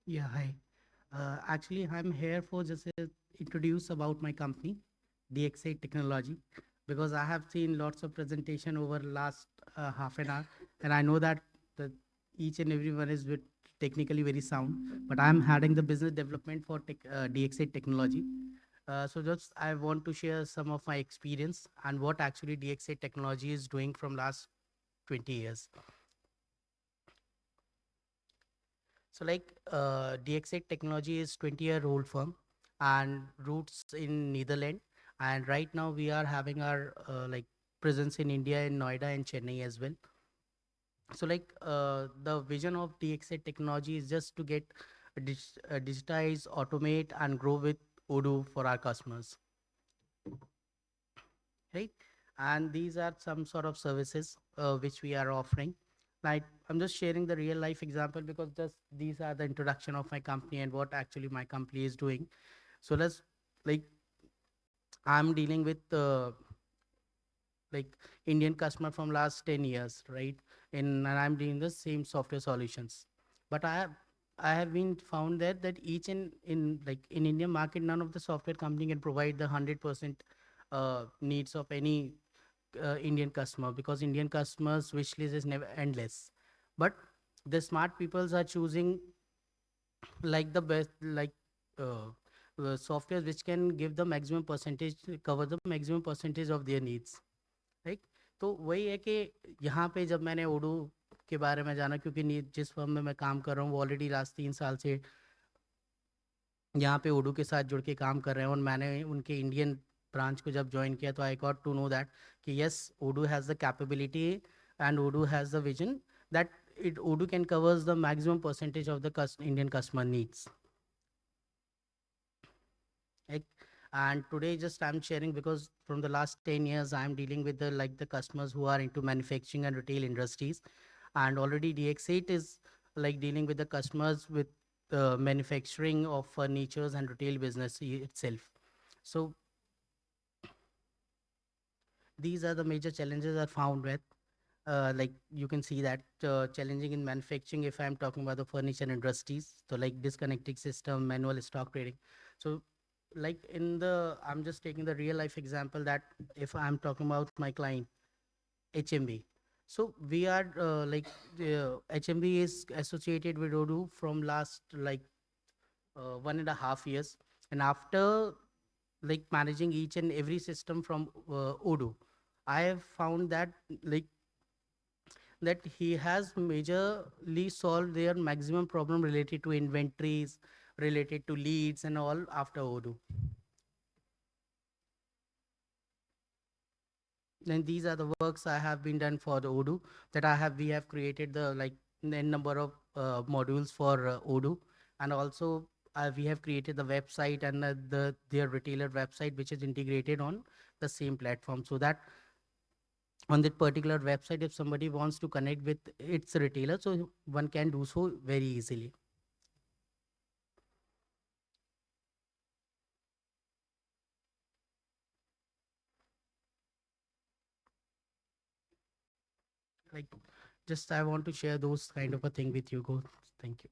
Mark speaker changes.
Speaker 1: Yeah, hi. Actually, I'm here for just introduce about my company, DXA Technology, because I have seen lots of presentation over last half an hour, and I know that the, each and everyone is with technically very sound. But I'm heading the business development for DXA Technology. So just I want to share some of my experience and what actually DXA Technology is doing from last 20 years. So DXA Technology is 20-year-old firm and roots in Netherlands. And right now we are having our presence in India, in Noida and Chennai as well. So the vision of DXA Technology is just to get digitize, automate and grow with Odoo for our customers, right? And these are some sort of services which we are offering. Like I'm just sharing the real life example because just these are the introduction of my company and what actually my company is doing. So let's like I'm dealing with like Indian customer from last 10 years, right? And I'm doing the same software solutions. But I have been found that each in like in Indian market, none of the software company can provide the 100% needs of any Indian customer, because Indian customers wish list is never endless. But the smart peoples are choosing like the best uh, software which can give the maximum percentage, cover the maximum percentage of their needs, right? तो वही है कि यहाँ पे जब मैंने ओडू के बारे में जाना, क्योंकि जिस फर्म में मैं काम कर रहा हूँ वो ऑलरेडी लास्ट 3 साल से यहाँ पे ओडू के साथ जुड़ के काम कर रहे हैं, और मैंने उनके इंडियन ब्रांच को जब ज्वाइन किया तो I got to know that कि yes, Odoo has the capability and Odoo has the vision that Odoo can covers the maximum percentage of the Indian customer needs. Like, and today just I'm sharing because from the last 10 years I'm dealing with the customers who are into manufacturing and retail industries, and already DX8 is like dealing with the customers with manufacturing of furnitures and retail business itself. So these are the major challenges are found with like you can see that challenging in manufacturing, if I'm talking about the furniture industries, so like disconnecting system, manual stock trading. So like in the I'm just taking the real life example that if I'm talking about my client HMB, so we are HMB is associated with Odoo from last 1.5 years, and after like managing each and every system from Odoo, I have found that like that he has majorly solved their maximum problem related to inventories, related to leads and all after Odoo. Then these are the works I have been done for the Odoo, that we have created the like n number of modules for Odoo, and also we have created the website and their retailer website which is integrated on the same platform, so that on that particular website if somebody wants to connect with its retailer, so one can do so very easily. Like just I want to share those kind of a thing with you. Go. Thank you.